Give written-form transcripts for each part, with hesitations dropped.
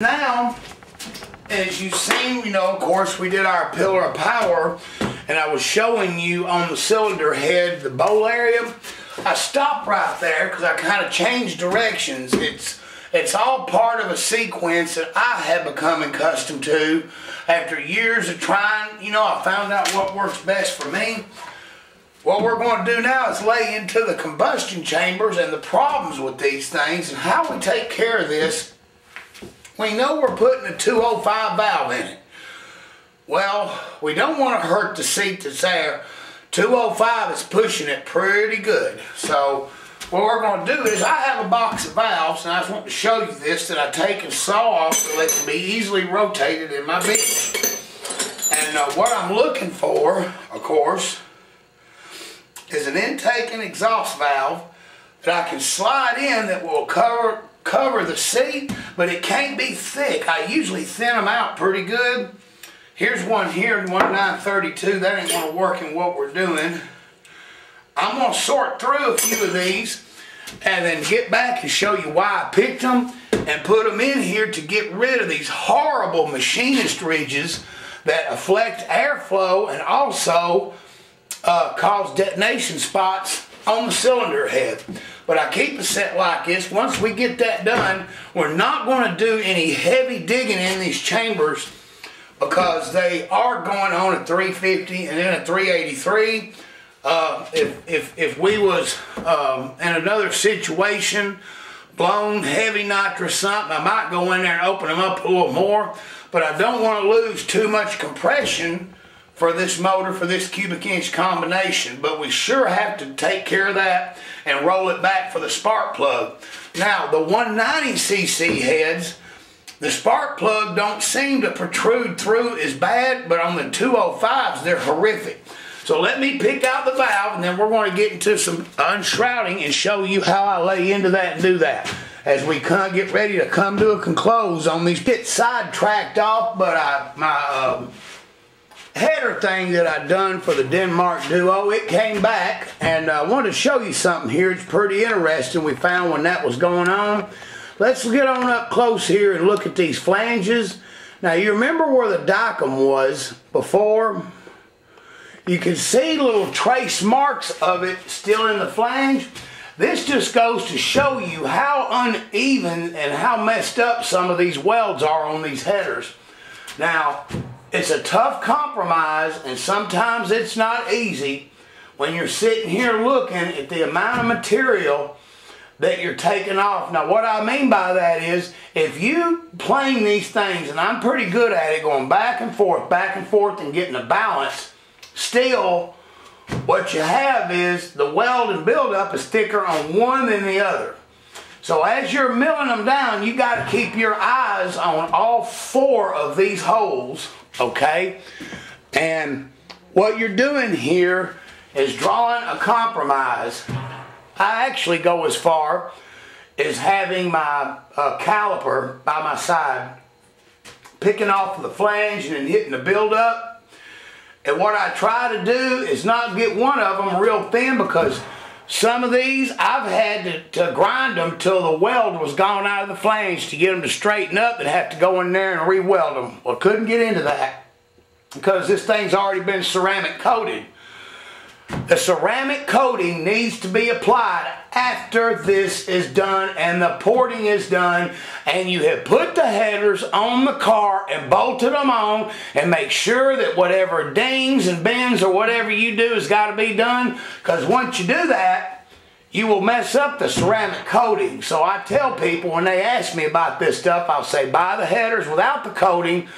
Now, as you've seen, of course, we did our pillar of power, and I was showing you on the cylinder head, the bowl area. I stopped right there because I kind of changed directions. It's all part of a sequence that I have become accustomed to after years of trying. I found out what works best for me. What we're going to do now is lay into the combustion chambers and the problems with these things and how we take care of this. We know we're putting a 205 valve in it. Well, we don't want to hurt the seat that's there. 205 is pushing it pretty good. So what we're going to do is, I have a box of valves, and I just want to show you this, that I take and saw off so they can be easily rotated in my bench. And what I'm looking for, of course, is an intake and exhaust valve that I can slide in that will cover the seat, but it can't be thick. I usually thin them out pretty good. Here's one here, 1932. That ain't going to work in what we're doing. I'm going to sort through a few of these and then get back and show you why I picked them and put them in here to get rid of these horrible machinist ridges that affect airflow and also cause detonation spots on the cylinder head. But I keep it set like this. Once we get that done, we're not going to do any heavy digging in these chambers because they are going on at 350 and then at 383. If we was in another situation, blown heavy nitrous something, I might go in there and open them up a little more. But I don't want to lose too much compression for this motor, for this cubic inch combination. But we sure have to take care of that and roll it back for the spark plug. Now, the 190cc heads, the spark plug don't seem to protrude through as bad, but on the 205s, they're horrific. So let me pick out the valve, and then we're going to get into some unshrouding and show you how I lay into that and do that as we get ready to come to a close on these. Get sidetracked off, but my header thing that I done for the Denmark Duo, it came back, and I wanted to show you something here. It's pretty interesting we found when that was going on. Let's get on up close here and look at these flanges. Now, you remember where the Dicom was before? You can see little trace marks of it still in the flange. This just goes to show you how uneven and how messed up some of these welds are on these headers. Now, it's a tough compromise, and sometimes it's not easy when you're sitting here looking at the amount of material that you're taking off. Now, what I mean by that is, if you plane these things, and I'm pretty good at it, going back and forth and getting a balance, still, what you have is the weld and buildup is thicker on one than the other. So as you're milling them down, you got to keep your eyes on all four of these holes, okay? And what you're doing here is drawing a compromise. I actually go as far as having my caliper by my side, picking off the flange and then hitting the buildup. And what I try to do is not get one of them real thin, because some of these I've had to grind them till the weld was gone out of the flange to get them to straighten up and have to go in there and re-weld them. Well, couldn't get into that because this thing's already been ceramic coated. The ceramic coating needs to be applied after this is done and the porting is done, and you have put the headers on the car and bolted them on, and make sure that whatever dings and bends or whatever you do has got to be done, because once you do that, you will mess up the ceramic coating. So I tell people when they ask me about this stuff, I'll say buy the headers without the coating,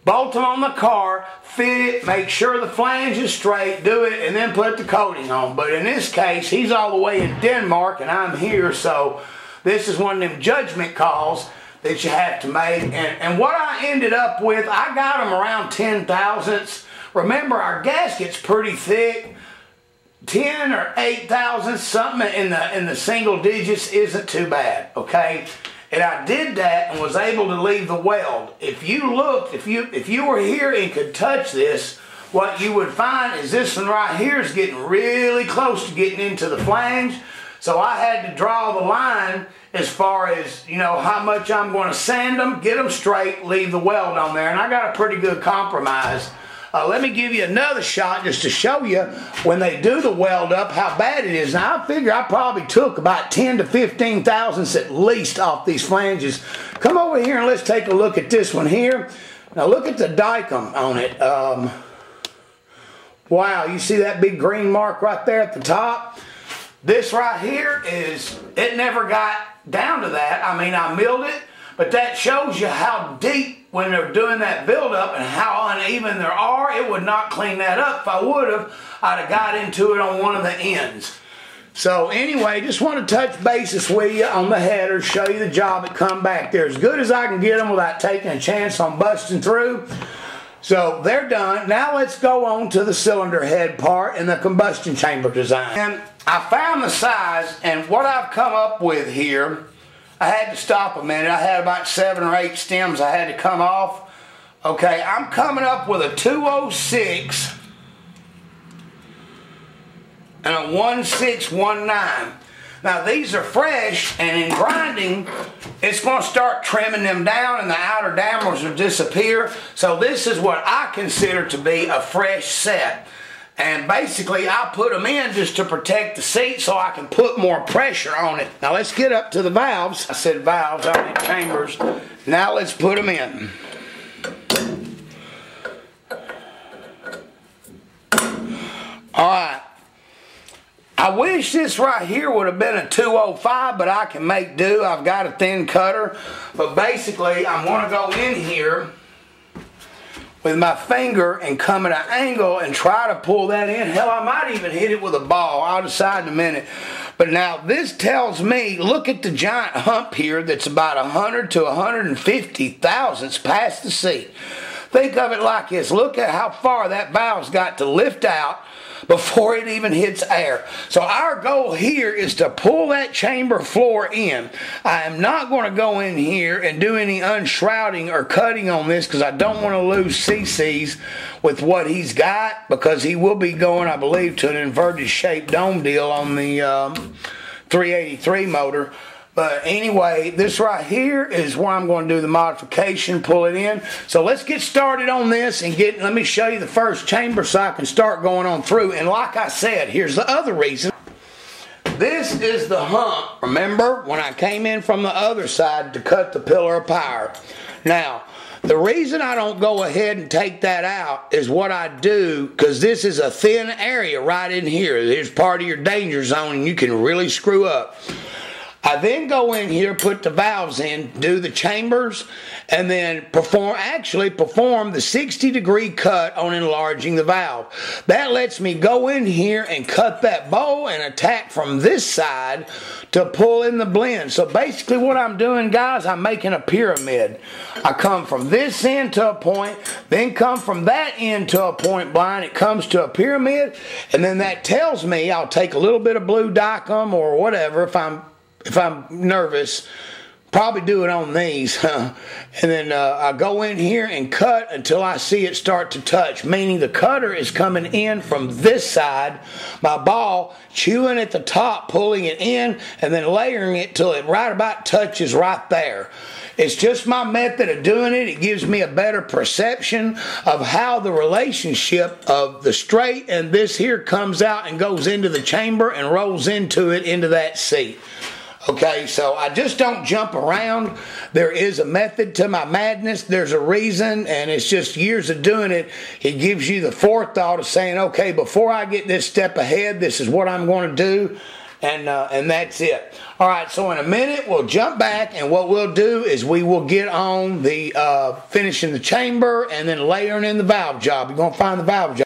bolt them on the car, fit it, make sure the flange is straight, do it, and then put the coating on. But in this case, he's all the way in Denmark and I'm here, so this is one of them judgment calls that you have to make. And what I ended up with, I got them around 10 thousandths. Remember, our gasket's pretty thick. 10 or 8 thousandths, something in the single digits isn't too bad, okay? And I did that and was able to leave the weld. If you looked, if you were here and could touch this, what you would find is this one right here is getting really close to getting into the flange. So I had to draw the line as far as, you know, how much I'm going to sand them, get them straight, leave the weld on there. And I got a pretty good compromise. Let me give you another shot just to show you when they do the weld up how bad it is. Now I figure I probably took about 10 to 15 thousandths at least off these flanges. Come over here and let's take a look at this one here. Now look at the dicum on it. Wow, you see that big green mark right there at the top? This right here it never got down to that. I mean, I milled it, but that shows you how deep when they're doing that buildup and how uneven there are. It would not clean that up. If I would have, I'd have got into it on one of the ends. So anyway, just want to touch bases with you on the header, show you the job that come back there as good as I can get them without taking a chance on busting through. So they're done. Now let's go on to the cylinder head part and the combustion chamber design. And I found the size, and what I've come up with here, I had to stop a minute. I had about 7 or 8 stems I had to come off. Okay, I'm coming up with a 206 and a 1619. Now these are fresh, and in grinding, it's going to start trimming them down and the outer dampers will disappear. So this is what I consider to be a fresh set. And basically I put them in just to protect the seat so I can put more pressure on it. Now let's get up to the valves. I said valves, I mean chambers. Now let's put them in. Alright. I wish this right here would have been a 205, but I can make do. I've got a thin cutter. But basically, I'm going to go in here with my finger and come at an angle and try to pull that in. Hell, I might even hit it with a ball. I'll decide in a minute. But now, this tells me, look at the giant hump here that's about 100 to 150 thousandths past the seat. Think of it like this. Look at how far that valve's got to lift out before it even hits air. So our goal here is to pull that chamber floor in. I am not going to go in here and do any unshrouding or cutting on this because I don't want to lose CCs with what he's got, because he will be going, I believe, to an inverted shaped dome deal on the 383 motor. But anyway, this right here is where I'm going to do the modification, pull it in. So let's get started on this and let me show you the first chamber so I can start going on through. And like I said, here's the other reason. This is the hump, remember, when I came in from the other side to cut the pillar of power. Now, the reason I don't go ahead and take that out is what I do, because this is a thin area right in here. Here's part of your danger zone and you can really screw up. I then go in here, put the valves in, do the chambers, and then perform the 60-degree cut on enlarging the valve. That lets me go in here and cut that bowl and attack from this side to pull in the blend. So basically what I'm doing, guys, I'm making a pyramid. I come from this end to a point, then come from that end to a point blind. It comes to a pyramid, and then that tells me I'll take a little bit of blue dicum or whatever if I'm nervous, probably do it on these, and then I go in here and cut until I see it start to touch, meaning the cutter is coming in from this side, my ball chewing at the top, pulling it in, and then layering it till it right about touches right there. It's just my method of doing it. It gives me a better perception of how the relationship of the straight and this here comes out and goes into the chamber and rolls into that seat. Okay, so I just don't jump around. There is a method to my madness. There's a reason, and it's just years of doing it. It gives you the forethought of saying, okay, before I get this step ahead, this is what I'm going to do, and that's it. All right, so in a minute, we'll jump back, and what we'll do is we will get on the finishing the chamber and then layering in the valve job. You're going to find the valve job.